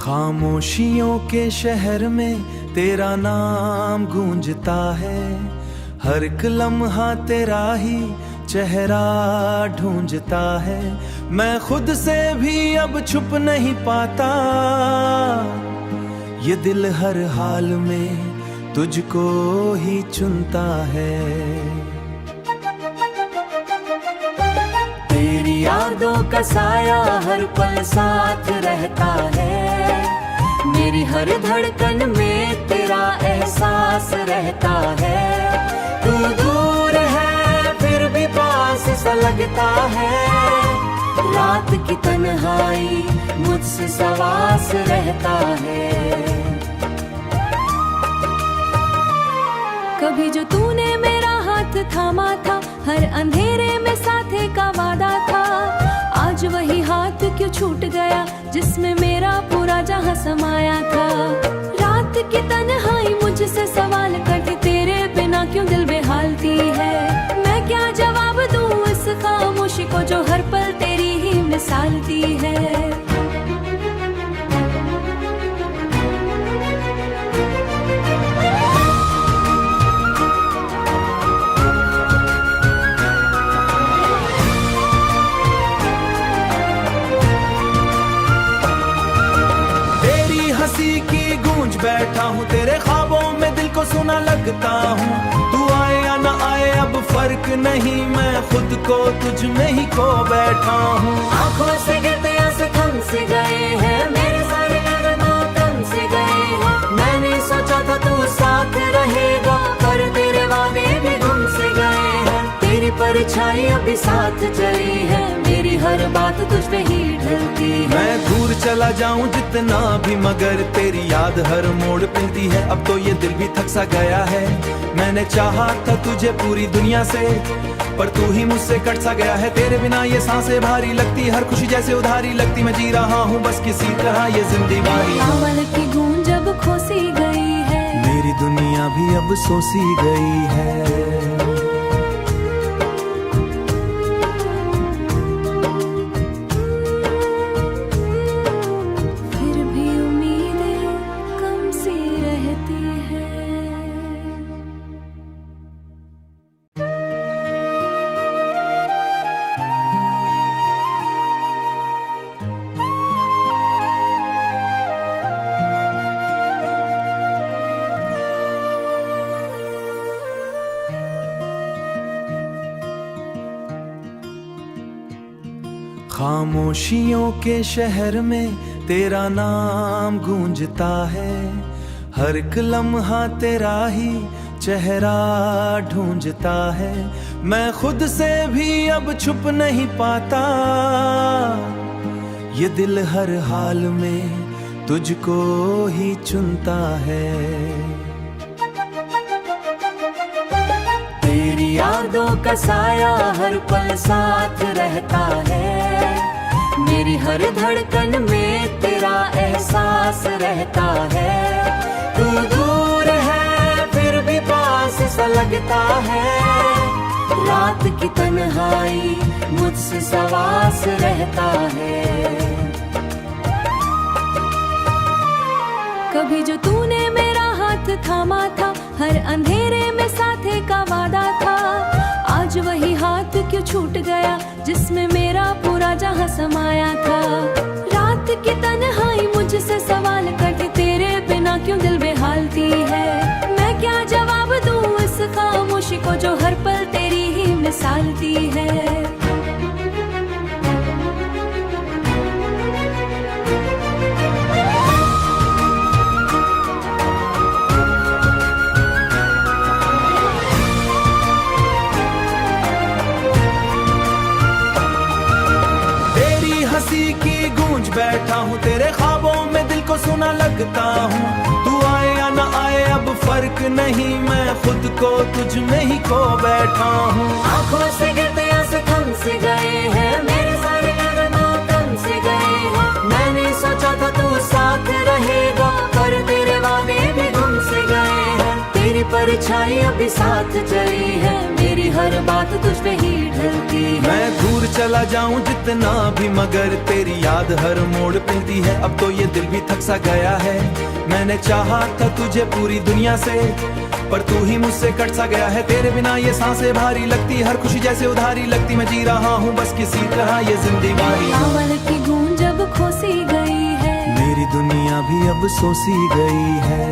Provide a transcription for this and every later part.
खामोशियों के शहर में तेरा नाम गूंजता है, हर एक लम्हा तेरा ही चेहरा ढूंढता है। मैं खुद से भी अब छुप नहीं पाता, ये दिल हर हाल में तुझको ही चुनता है। तेरी यादों का साया हर पल साथ रहता है, मेरी हर धड़कन में तेरा एहसास रहता है। तू दूर है फिर भी पास सा लगता है, रात की तन्हाई मुझसे सवास रहता है। कभी जो तूने मेरा हाथ थामा था, हर अंधेरे में साथे का वादा था, आज वही हाथ क्यों छूट गया जिसमें मेरा पूरा जहां समाया था। रात की तन्हाई मुझसे सवाल करती, तेरे बिना क्यों दिल बेहालती है। मैं क्या जवाब दूं इस खामोशी को जो हर पल तेरी ही मिसालती है। हंसी की गूंज बैठा हूँ, तेरे ख्वाबों में दिल को सुना लगता हूँ। तू आए या ना आए अब फर्क नहीं, मैं खुद को तुझ में ही खो बैठा हूँ। आंखों से गिरते आंसू थम से गए हैं, मेरे सारे अरमान थम से गए हैं। मैंने सोचा था तू साथ रहेगा, पर तेरे वादे भी गुम से गए हैं। तेरी परछाई अभी साथ चली है, मेरी हर बात तुझ पे ही ढलती है। मैं दूर चला जाऊं जितना भी, मगर तेरी याद हर मोड़ मिलती है। अब तो ये दिल भी थक सा गया है, मैंने चाहा था तुझे पूरी दुनिया से, पर तू ही मुझसे कट सा गया है। तेरे बिना ये सांसें भारी लगती, हर खुशी जैसे उधारी लगती। मैं जी रहा हूँ बस किसी तरह ये जिंदगी। अव्वल की गूंज अब खोसी गई है, मेरी दुनिया भी अब सोसी गई है। खामोशियों के शहर में तेरा नाम गूंजता है, हर एक लम्हा तेरा ही चेहरा ढूंढता है। मैं खुद से भी अब छुप नहीं पाता, ये दिल हर हाल में तुझको ही चुनता है। तेरी यादों का साया हर पल साथ रहता है, मेरी हर धड़कन में तेरा एहसास रहता है। तू दूर है फिर भी पास सा लगता है, रात की तन्हाई मुझसे सवास रहता है। कभी जो तूने मेरा हाथ थामा था, हर अंधेरे में साथे का वादा था, आज वही हाथ क्यों छूट गया जिसमें मेरा पूरा जहां समाया था। रात की तन्हाई मुझसे सवाल करती, तेरे बिना क्यों दिल बेहालती है। मैं क्या जवाब दूं इस खामोशी को जो हर पल तेरी ही मिसालती है। हंसी की गूंज बैठा हूँ, तेरे ख्वाबों में दिल को सुना लगता हूँ। तू आए या ना आए अब फर्क नहीं, मैं खुद को तुझ में ही खो बैठा हूँ। आंखों से गिरते आंसू थम से गए हैं, मेरे सारे अरमान थम से गए हैं। मैंने सोचा था तू साथ रहेगा, पर तेरे वादे भी गुम से गए हैं। तेरी परछाई अभी साथ चली है, मेरी मेरी हर बात तुझ पे ही ढलती है। मैं दूर चला जाऊं जितना भी मगर तेरी याद हर मोड़ मिलती है। अब तो ये दिल भी थक सा गया है। मैंने चाहा था तुझे पूरी दुनिया से, पर तू ही मुझसे कट सा गया है। तेरे बिना ये सांसें भारी लगती, हर खुशी जैसे उधारी लगती। मैं जी रहा हूँ बस किसी तरह ये जिंदगी। कांवड़ की गूंज अब खोसी गई है, मेरी दुनिया भी अब सोसी गई है।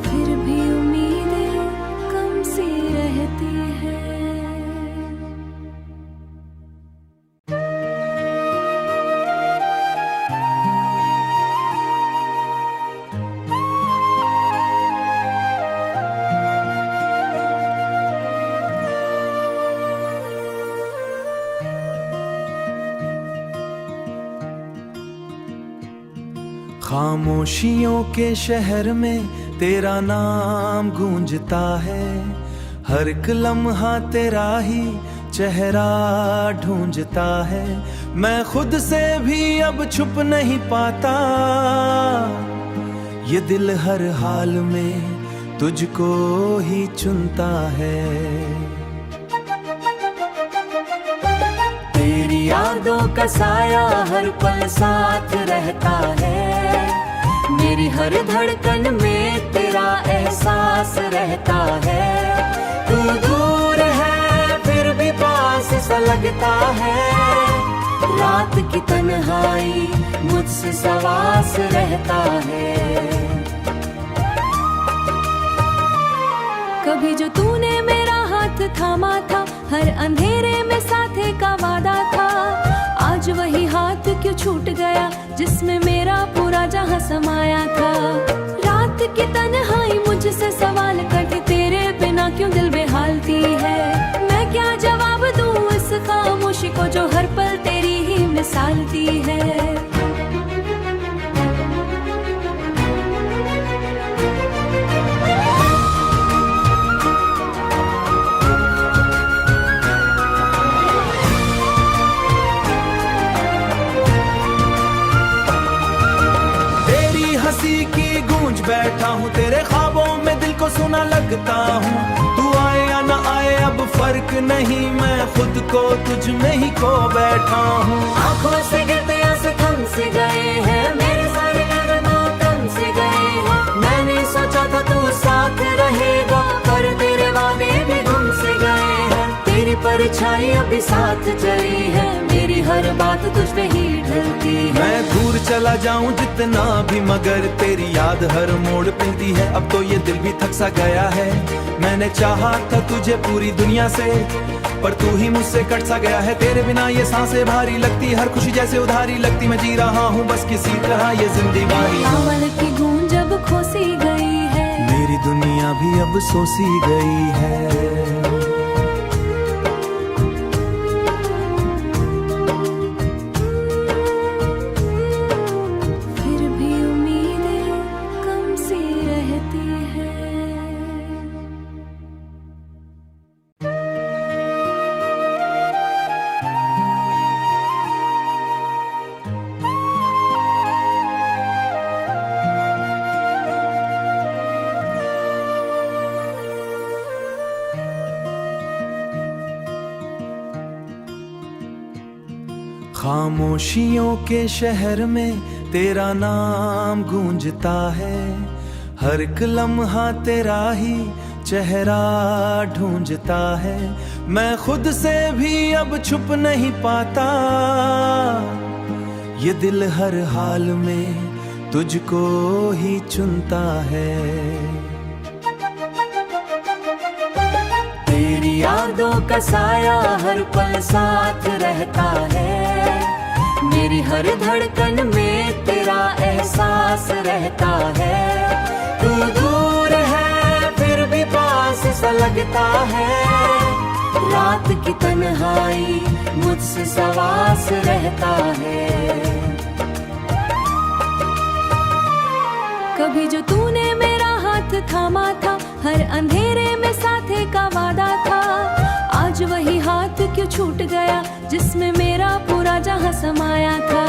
फिर भी उम्मीदें कम सी रहती है। खामोशियों के शहर में तेरा नाम गूंजता है। हर एक लम्हा तेरा ही चेहरा ढूंढता है। मैं खुद से भी अब छुप नहीं पाता, ये दिल हर हाल में तुझको ही चुनता है। तेरी यादों का साया हर पल साथ रहता है। मेरी हर धड़कन में तेरा एहसास रहता है। तू दूर है फिर भी पास सा लगता है। रात की तन्हाई मुझसे सवास रहता है। कभी जो तूने मेरा हाथ थामा था, हर अंधेरे में साथे का वादा था। आज वही हाथ क्यों छूट गया जिसमें मेरा पूरा जहां समाया था। रात की तन्हाई मुझसे सवाल करती, तेरे बिना क्यों दिल बेहालती है। मैं क्या जवाब दूं इस खामोशी को जो हर पल तेरी ही मिसालती है। की गूंज बैठा हूँ तेरे ख्वाबों में, दिल को सुना लगता हूँ। तू आए या ना आए अब फर्क नहीं, मैं खुद को तुझ में ही खो बैठा हूँ। आंखों से गिरते आंसू थम से गए हैं, मेरे सारे अरमान थम से गए हैं। मैंने सोचा था तू साथ रहेगा, पर तेरे वादे भी गुम से गए हैं। तेरी परछाई अभी साथ चली है, मेरी हर बात तुझ पे ही ढलती है। मैं दूर चला जाऊं जितना भी मगर तेरी याद हर मोड़ मिलती है। अब तो ये दिल भी थक सा गया है। मैंने चाहा था तुझे पूरी दुनिया से, पर तू ही मुझसे कट सा गया है। तेरे बिना ये सांसें भारी लगती, हर खुशी जैसे उधारी लगती। मैं जी रहा हूँ बस किसी तरह ये जिंदगी। कांवड़ की गूंज अब खोसी गई है, मेरी दुनिया भी अब सोसी गई है। खामोशियों के शहर में तेरा नाम गूंजता है। हर एक लम्हा तेरा ही चेहरा ढूंढता है। मैं खुद से भी अब छुप नहीं पाता, ये दिल हर हाल में तुझको ही चुनता है। तेरी यादों का साया हर पल साथ रहता है। मेरी हर धड़कन में तेरा एहसास रहता है। तू दूर है फिर भी पास सा लगता है। रात की तन्हाई मुझसे सवास रहता है। कभी जो तूने मेरा हाथ थामा था, हर अंधेरे में साथे का वादा था। आज वही हाथ क्यों छूट गया जिसमें मेरा पूरा जहां समाया था।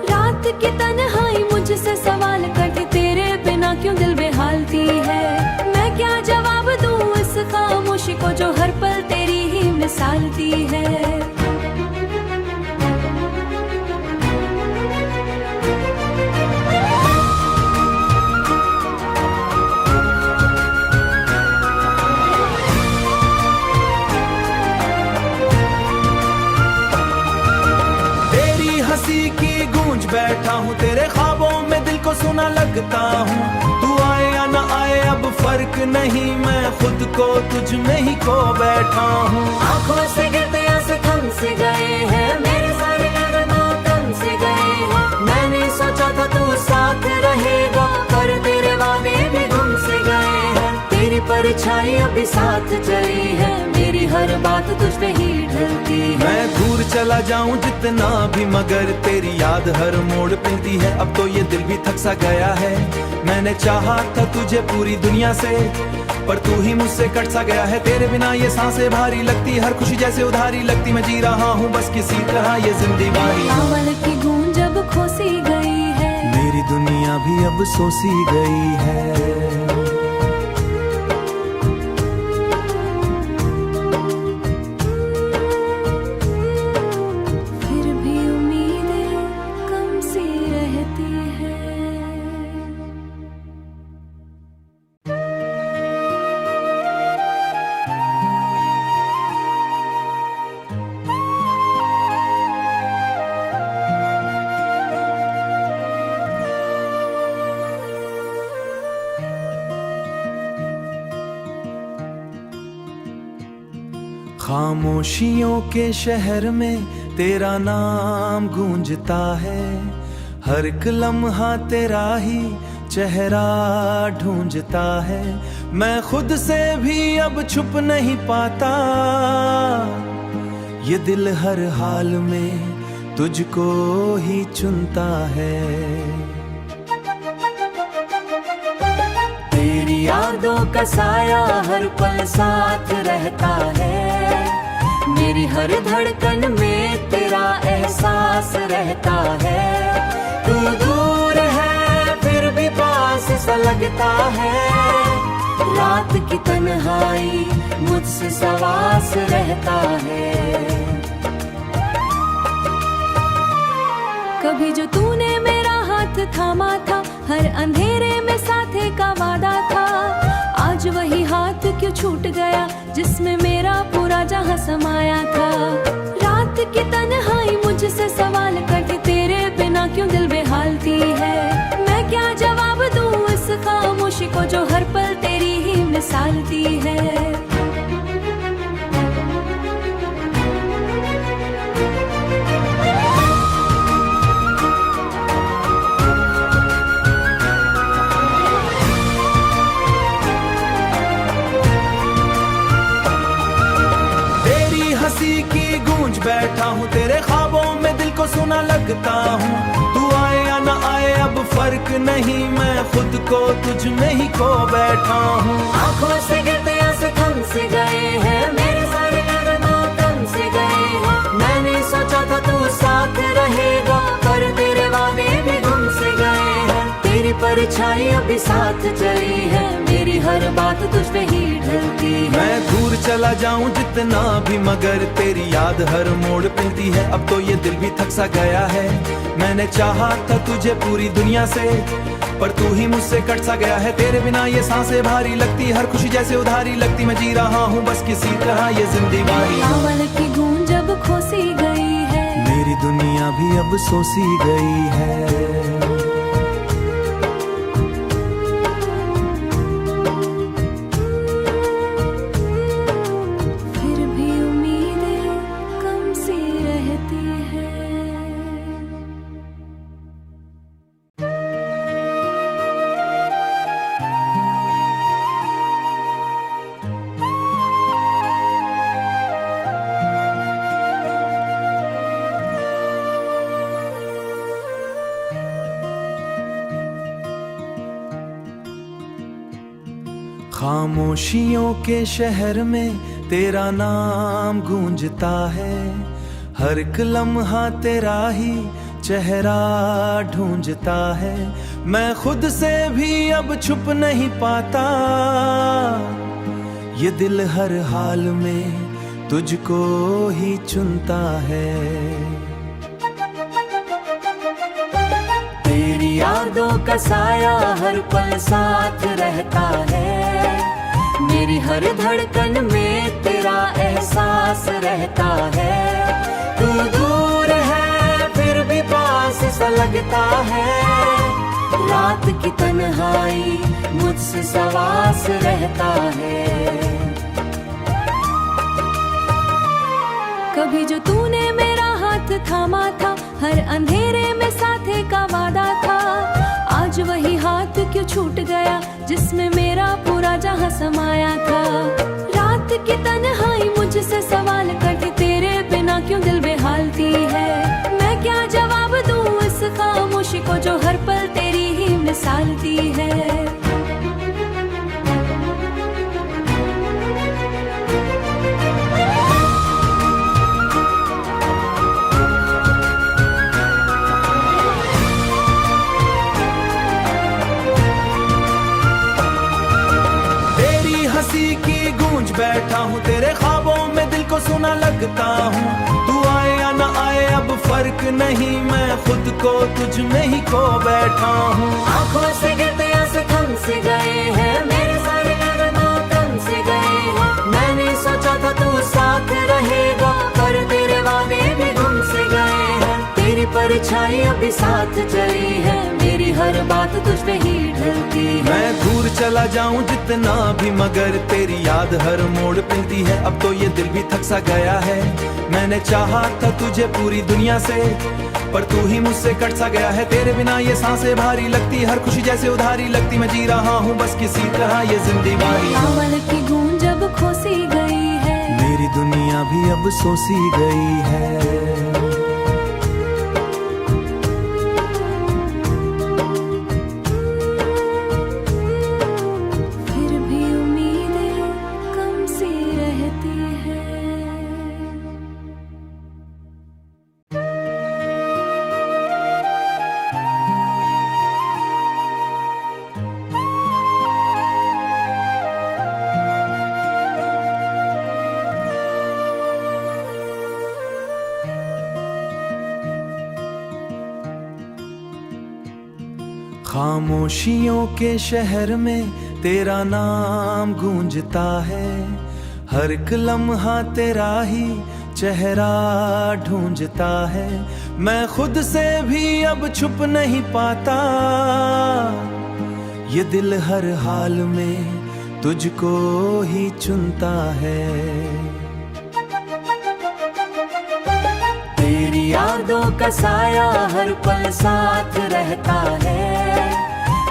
रात की तन्हाई मुझसे मुझसे सवाल करती तेरे बिना क्यों दिल बेहालती है। मैं क्या जवाब दूं इस खामोशी को जो हर पल तेरी ही मिसालती है। हंसी की गूंज बैठा हूँ तेरे ख्वाबों में दिल को सुना लगता हूँ। तू आए या ना आए अब फर्क नहीं, मैं खुद को तुझ में ही खो बैठा हूँ। आंखों से गिरते आंसू थम से गए हैं, मेरे सारे अरमान थम से गए हैं। मैंने सोचा था तू साथ रहेगा पर तेरे वादे भी गुम से गए हैं। तेरी परछाई अभी साथ चली है, मेरी हर बात तुझ पे ही ढलती है। मैं दूर चला जाऊं जितना भी मगर तेरी याद हर मोड़ मिलती है। अब तो ये दिल भी थक सा गया है, मैंने चाहा था तुझे पूरी दुनिया से पर तू ही मुझसे कट सा गया है। तेरे बिना ये सांसें भारी लगती, हर खुशी जैसे उधारी लगती। मैं जी रहा हूँ बस किसी तरह ये जिंदगी। अव्वल की गूंज अब खोसी गई है, मेरी दुनिया भी अब सोसी गई है। खामोशियों के शहर में तेरा नाम गूंजता है, हर एक लम्हा तेरा ही चेहरा ढूंढता है। मैं खुद से भी अब छुप नहीं पाता, ये दिल हर हाल में तुझको ही चुनता है। तेरी यादों का साया हर पल साथ रहता है, मेरी हर धड़कन में तेरा एहसास रहता है। तू दूर है फिर भी पास सा लगता है, रात की तन्हाई मुझसे सवास रहता है। कभी जो तूने मेरा हाथ थामा था, हर अंधेरे में साथे का वादा था। आज वही हाथ क्यों छूट गया जिसमें मेरा पूरा जहां समाया था। रात की तन्हाई मुझसे सवाल करती तेरे बिना क्यों दिल बेहालती है। मैं क्या जवाब दूं इस खामोशी को जो हर पल तेरी ही मिसालती है। हंसी की गूंज बैठा हूँ तेरे ख्वाबों में दिल को सुना लगता हूँ। तू आए या ना आए अब फर्क नहीं, मैं खुद को तुझ में ही खो बैठा हूँ। आंखों से गिरते आंसू थम से गए हैं, मेरे सारे अरमान थम से गए हैं। मैंने सोचा था तू साथ रहेगा पर तेरे वादे भी गुम से गए हैं। तेरी परछाई अभी साथ चली है, मेरी हर बात तुझ पे ही ढलती है। मैं दूर चला जाऊं जितना भी मगर तेरी याद हर मोड़ मिलती है। अब तो ये दिल भी थक सा गया है, मैंने चाहा था तुझे पूरी दुनिया से पर तू ही मुझसे कट सा गया है। तेरे बिना ये सांसें भारी लगती, हर खुशी जैसे उधारी लगती। मैं जी रहा हूँ बस किसी तरह ये जिंदगी। अव्वल की गूंज अब खोसी गई है, मेरी दुनिया भी अब सोसी गई है। खामोशियों के शहर में तेरा नाम गूंजता है, हर एक लम्हा तेरा ही चेहरा ढूंढता है। मैं खुद से भी अब छुप नहीं पाता, ये दिल हर हाल में तुझको ही चुनता है। तेरी यादों का साया हर पल साथ रहता है, मेरी हर धड़कन में तेरा एहसास रहता है। तू दूर है फिर भी पास सा लगता है, रात की तन्हाई मुझसे सवास रहता है। कभी जो तूने मेरा हाथ थामा था, हर अंधेरे में साथे का वादा था, आज वही हाथ क्यों छूट गया जिसमें मेरा पूरा जहां समाया था। रात की तन्हाई मुझसे सवाल करती, तेरे बिना क्यों दिल बेहालती है। मैं क्या जवाब दूं इस खामोशी को जो हर पल तेरी ही मिसालती है। की गूंज बैठा हूँ तेरे ख्वाबों में, दिल को सुना लगता हूँ। तू आए या न आए अब फर्क नहीं, मैं खुद को तुझ में ही खो बैठा हूँ। आंखों से गिरते आंसू थम से गए हैं, मेरे सारे अरमान थम से गए हैं। मैंने सोचा था तू साथ रहेगा, पर तेरे वादे भी गुम से गए हैं। तेरी परछाई अभी साथ चली है, मेरी हर बात तुझ पे ही ढलती है। मैं दूर चला जाऊं जितना भी, मगर तेरी याद हर मोड़ मिलती है। अब तो ये दिल भी थक सा गया है, मैंने चाहा था तुझे पूरी दुनिया से, पर तू ही मुझसे कट सा गया है। तेरे बिना ये सांसें भारी लगती, हर खुशी जैसे उधारी लगती। मैं जी रहा हूँ बस किसी तरह ये जिंदगी। अमल की गूंज अब खोसी गई है, मेरी दुनिया भी अब सोसी गई है। खामोशियों के शहर में तेरा नाम गूंजता है, हर एक लम्हा तेरा ही चेहरा ढूंढता है। मैं खुद से भी अब छुप नहीं पाता, ये दिल हर हाल में तुझको ही चुनता है। तेरी यादों का साया हर पल साथ रहता है,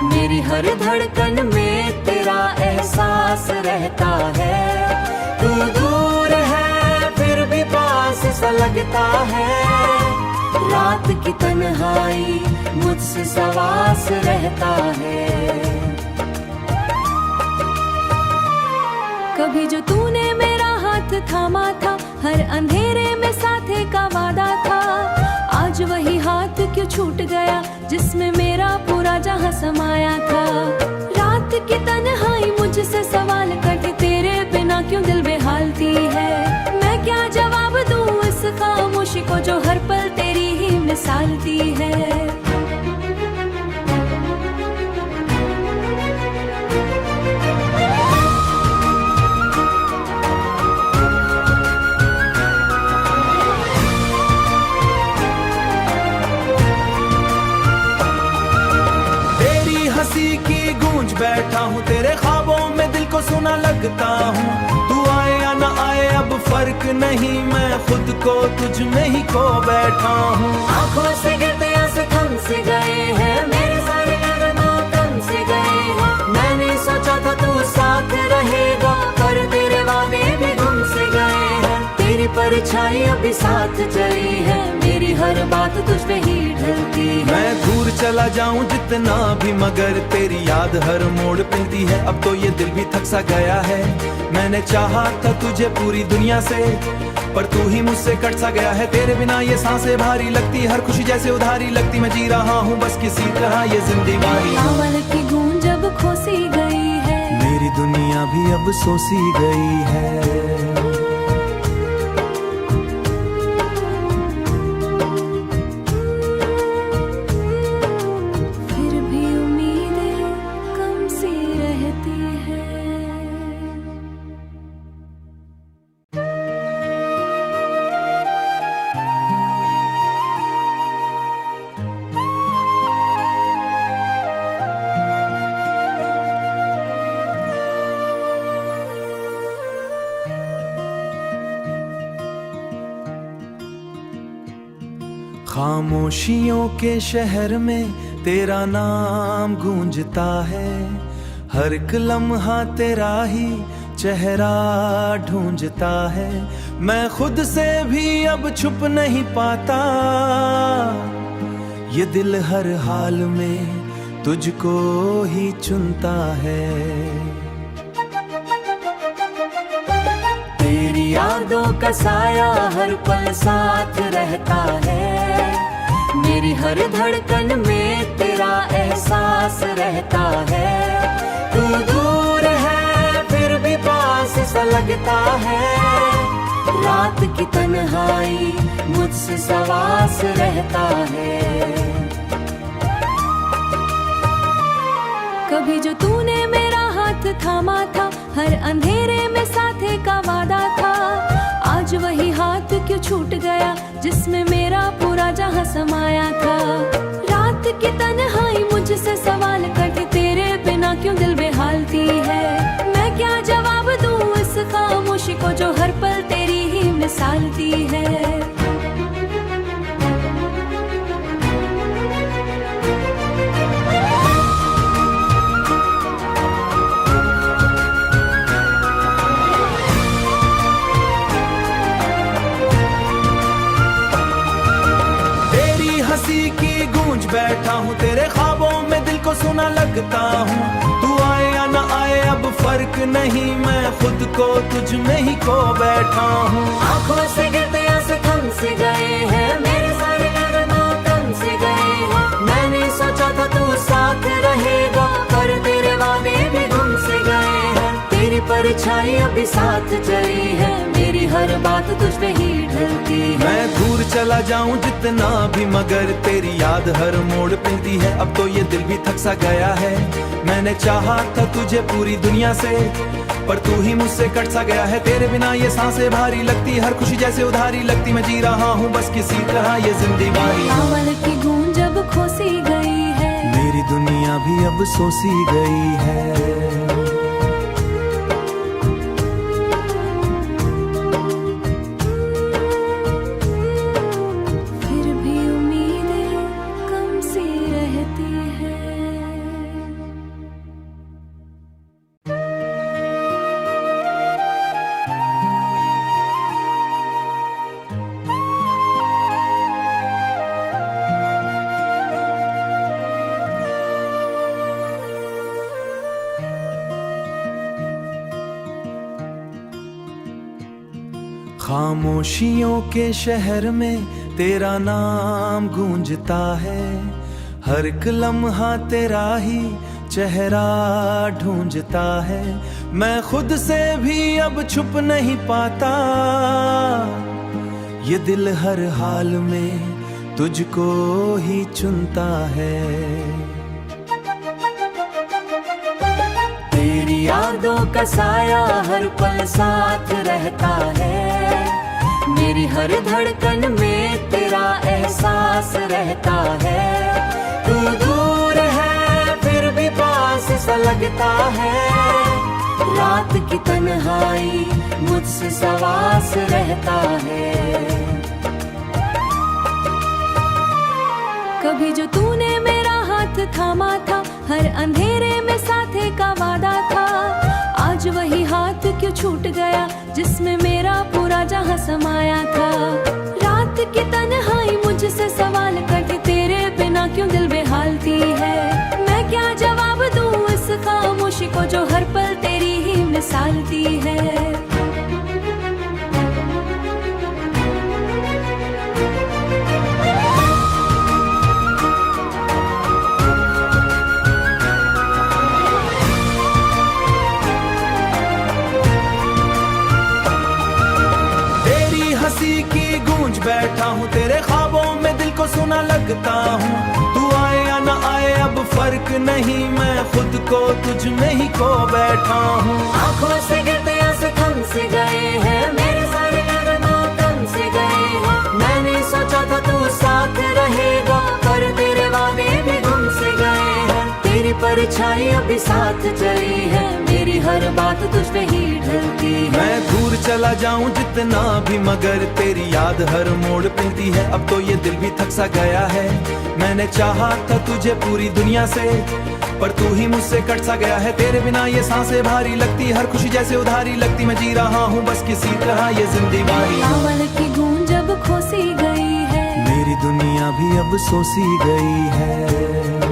मेरी हर धड़कन में तेरा एहसास रहता है। तू दूर है फिर भी पास सा लगता है, रात की तन्हाई मुझसे सवास रहता है। कभी जो तूने मेरा हाथ थामा था, हर अंधेरे में साथे का वादा था, आज वही हाथ क्यों छूट गया जिसमें मेरा पूरा जहां समाया था। रात की तन्हाई मुझसे सवाल करती, तेरे बिना क्यों दिल बेहालती है। मैं क्या जवाब दूं इस खामोशी को जो हर पल तेरी ही मिसालती है। की गूंज बैठा हूँ तेरे ख्वाबों में, दिल को सुना लगता हूँ। तू आए या न आए अब फर्क नहीं, मैं खुद को तुझ में ही खो बैठा हूँ। आंखों से गिरते आंसू थम से गए हैं, मेरे सारे अरमान थम से गए हैं। मैंने सोचा था तू साथ रहेगा, पर तेरे वादे भी गुम से गए हैं। तेरी परछाई अभी साथ चली है, मेरी हर बात तुझ पे ही ढलती है। मैं दूर चला जाऊं जितना भी, मगर तेरी याद हर मोड़ मिलती है। अब तो ये दिल भी थक सा गया है, मैंने चाहा था तुझे पूरी दुनिया से, पर तू ही मुझसे कट सा गया है। तेरे बिना ये सांसें भारी लगती, हर खुशी जैसे उधारी लगती। मैं जी रहा हूँ बस किसी तरह ये जिंदगानी। चावल की गूंज अब खोसी गई है, मेरी दुनिया भी अब सोसी गई है। खामोशियों के शहर में तेरा नाम गूंजता है, हर एक लम्हा तेरा ही चेहरा ढूंढता है। मैं खुद से भी अब छुप नहीं पाता, ये दिल हर हाल में तुझको ही चुनता है। तेरी यादों का साया हर पल साथ रहता है, मेरी हर धड़कन में तेरा एहसास रहता है। तू दूर है फिर भी पास सा लगता है, रात की तन्हाई मुझसे सवास रहता है। कभी जो तूने मेरा हाथ थामा था, हर अंधेरे में साथे का वादा था। आज वही हाथ क्यों छूट गया जिसमें मेरा पूरा जहां समाया था। रात की तन्हाई मुझसे सवाल करती, तेरे बिना क्यों दिल बेहालती है। मैं क्या जवाब दूं इस खामोशी को जो हर पल तेरी ही मिसालती है। हंसी की गूंज बैठा हूँ, तेरे ख्वाबों में दिल को सुना लगता हूँ। तू आए या ना आए अब फर्क नहीं, मैं खुद को तुझ में ही खो बैठा हूँ। आँखों से गिरते आंसू थम से गए हैं, मेरे सारे अरमान कम से गए हैं। मैंने सोचा था तू साथ रहेगा, पर तेरे वादे भी गुम से गए हैं। तेरी परछाई अभी साथ चली है, मेरी हर बात तुझ पे ही ढलती है। मैं दूर चला जाऊं जितना भी, मगर तेरी याद हर मोड़ मिलती है। अब तो ये दिल भी थक सा गया है, मैंने चाहा था तुझे पूरी दुनिया से, पर तू ही मुझसे कट सा गया है। तेरे बिना ये सांसें भारी लगती, हर खुशी जैसे उधारी लगती। मैं जी रहा हूँ बस किसी तरह ये जिंदगानी। चावल की गूंज अब खोसी गई है, मेरी दुनिया भी अब सोसी गई है। खामोशियों के शहर में तेरा नाम गूंजता है, हर एक लम्हा तेरा ही चेहरा ढूंढता है। मैं खुद से भी अब छुप नहीं पाता, ये दिल हर हाल में तुझको ही चुनता है। तेरी यादों का साया हर पल साथ रहता है, मेरी हर धड़कन में तेरा एहसास रहता है। तू दूर है फिर भी पास सा लगता है, रात की तन्हाई मुझसे सवास रहता है। कभी जो तूने मेरा हाथ थामा था, हर अंधेरे में साथे का वादा था। आज वही हाथ क्यों छूट गया जिसमें मेरा पूरा जहां समाया था। रात की तन्हाई मुझसे सवाल करती, तेरे बिना क्यों दिल बेहालती है। मैं क्या जवाब दूं इस खामोशी को जो हर पल तेरी ही मिसालती है। लगता हूँ। तू आए या न आए अब फर्क नहीं, मैं खुद को तुझ में ही खो बैठा हूँ। आंखों से गिरते आंसू थम से गए हैं, मेरे सारे अरमां कम से गए हैं। मैंने सोचा था तू साथ रहेगा, पर तेरे वादे भी गुम से गए हैं। तेरी परछाई अभी साथ चली है, मेरी हर बात तुझ पे ही ढलती है। मैं दूर चला जाऊं जितना भी, मगर तेरी याद हर मोड़ मिलती है। अब तो ये दिल भी थक सा गया है, मैंने चाहा था तुझे पूरी दुनिया से, पर तू ही मुझसे कट सा गया है। तेरे बिना ये सांसें भारी लगती, हर खुशी जैसे उधारी लगती। मैं जी रहा हूँ बस किसी तरह ये जिंदगी। अमल की गूंज अब खोसी गई है, मेरी दुनिया भी अब सोसी गई है।